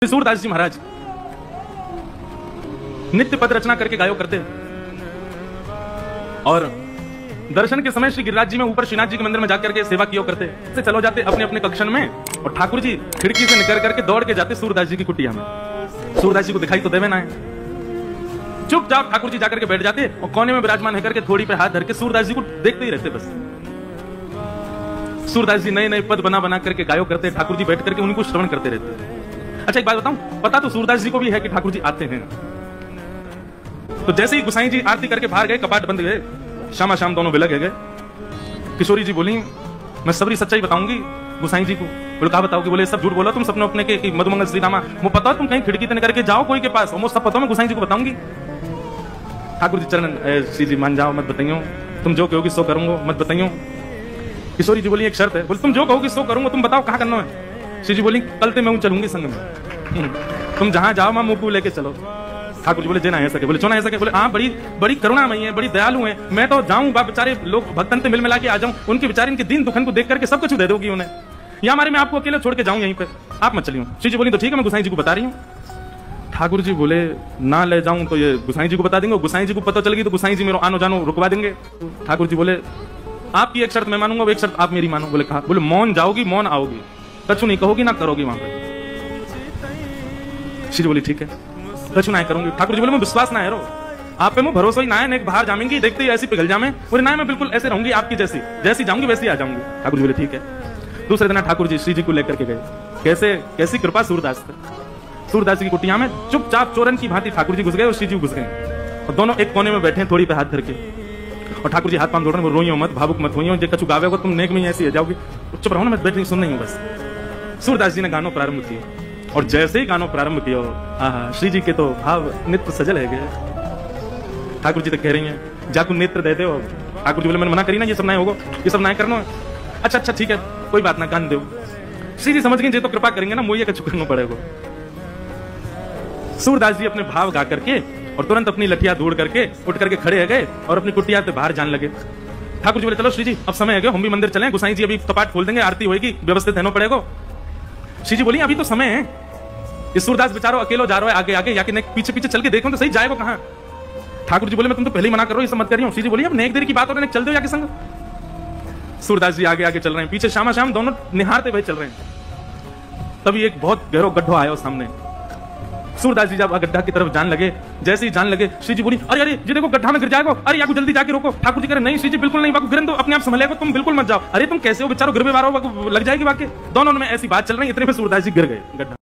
सूरदास जी महाराज नित्य पद रचना करके गायो करते और दर्शन के समय श्री गिरिराज जी में ऊपर श्रीनाथ जी के मंदिर में जाकर के सेवा किया करते से चलो जाते अपने अपने कक्षन में और ठाकुर जी खिड़की से निकल करके दौड़ के जाते सूरदास जी की कुटिया में। सूरदास जी को दिखाई तो देवे ना है, चुपचाप ठाकुर जी जाकर के बैठ जाते और कोने में विराजमान है करके थोड़ी पे हाथ धर के सूरदास जी को देखते ही रहते। बस सूरदास जी नए नए पद बना बना करके गायो करते, ठाकुर जी बैठ करके उनको श्रवण करते रहते। अच्छा एक बात बताऊं, पता तो सूरदास जी को भी है कि ठाकुर जी आते हैं। तो जैसे ही गुसाई जी आरती करके बाहर गए, कपाट बंद गए, शामा शाम दोनों बिलग गए। किशोरी जी बोली मैं सबरी सच्चाई बताऊंगी गुसाई जी को। बोले कहा बताओगे? बोले सब झूठ बोला तुम सपने अपने के मधुमंगल श्री रामा, वो पता तुम कहीं खिड़की तक करके जाओ कोई के पास, वो सब पता मैं गुसाई जी को बताऊंगी। ठाकुर जी चरण श्री जी मान जाओ, मत बताइयो, तुम जो कहोगी सो करूंगा, मत बताइयो। किशोरी जी बोली एक शर्त है। बोले तुम जो कहोगी सो करूंगा, तुम बताओ कहाँ करना है। श्री जी बोली कल ते मैं चलूंगी संग में, तुम जहां जाओ मां मुंह को लेके चलो। ठाकुर जी बोले जे ना है सके। बोले चो ना है सके। बोले हाँ बड़ी बड़ी करुणामयी है, बड़ी दयालु है, मैं तो जाऊं बा बेचारे लोग भक्तन से मिल मिला के आ जाऊं, उनके बेचारे इनके दिन दुखन को देख करके सब कुछ दे दोगी उन्हें, या हमारे मैं आपको अकेले छोड़ के जाऊं यहीं पे, आप मत चलियो। श्री जी बोली तो ठीक है मैं गुसाई जी को बता रही हूँ। ठाकुर जी बोले ना ले जाऊं तो ये गुसाई जी को बता देंगे, गुसाई जी को पता चलेगी तो गुसाई जी मेरा आनो जानो रुकवा देंगे। ठाकुर जी बोले आपकी एक शर्त मैं मानूंगा, एक शर्त आप मेरी मानो। बोले कहा? बोले मौन जाओगी, मौन आओगी, कछु नहीं कहोगी ना करोगी वहां पे। श्री जी बोली ठीक है कछु ना करूंगी। ठाकुर जी बोले मैं विश्वास ना है रो, आप पे मैं भरोसा ही ना है, बाहर जामेंगी देखते ही ऐसी पिघल जामे। बोले ना मैं बिल्कुल ऐसे रहूंगी आपकी जैसी, जैसी जाऊंगी वैसी आ जाऊंगी। ठाकुर जी बोले ठीक है। दूसरे दिन ठाकुर जी श्री जी को लेकर के गए। कैसे कैसी कृपा सूरदास सूरदास की कुटिया में चुपचाप चोरन की भांति ठाकुर जी घुस गए और श्री जी घुस गए और दोनों एक कोने में बैठे थोड़ी पे हाथ धर के। और ठाकुर जी हाथ पांव जोड़ रहे, रोइयो मत, भावुक मत होइयो, जो कछु गावे हो तुम नेक में ऐसी हो जाओगी, चुप रहो ना, मैं बैठ नहीं सुन नहीं हूं। बस सूरदास जी ने गानों प्रारंभ किए और जैसे ही गानों प्रारंभ किया आहा श्री जी के तो भाव नित्य सजल है गए। ठाकुर जी तो कह रही हैं जाकू नेत्र दे दो। ठाकुर जी बोले मैंने मना करी ना, ये सब ना होगा, ये सब ना करना। अच्छा अच्छा ठीक है कोई बात ना, गान दो। श्री जी समझ गए जे तो कृपा करेंगे ना, मोइया कछु करना पड़ेगा। सूरदास जी अपने भाव गा करके और तुरंत अपनी लठिया दूर करके उठ करके खड़े हो गए और अपनी कुटिया से बाहर जाने लगे। ठाकुर जी बोले चलो श्री जी अब समय है गया, हम भी मंदिर चलें, गुसाई जी अभी कपाट खोल देंगे, आरती होगी, व्यवस्थित रहना पड़ेगा। श्री जी बोली अभी तो समय है, ये सूरदास बेचारो अकेलो जा रहा है आगे आगे, या कि पीछे पीछे चल के देखो तो सही जाएगा कहाँ। ठाकुर जी बोले मैं तुम तो पहले ही मना करो, ये सब मत करियो। श्री जी बोली अब नेक देर की बात हो रही है, चल दो या के संग। सूरदास जी आगे आगे चल रहे हैं, पीछे शामा शाम दोनों निहारते हुए चल रहे हैं। तभी एक बहुत गहरा गड्ढा आया सामने। सूरदास जी जब गड्ढा की तरफ जान लगे, जैसे ही जान लगे श्री जी बोली अरे अरे जी देखो गड्ढा में गिर जाएगा, अरे याकू जल्दी जाके रोको। ठाकुर जी कह रहे नहीं श्री जी बिल्कुल नहीं, बाकू गिरन दो, अपने आप संभलेगा, तुम बिल्कुल मत जाओ। अरे तुम कैसे हो बेचारो, गिर में मारो लग जाएगी वाके। दोनों में ऐसी बात चल रही है, इतने में सूरदास जी गिर गए गड्ढा।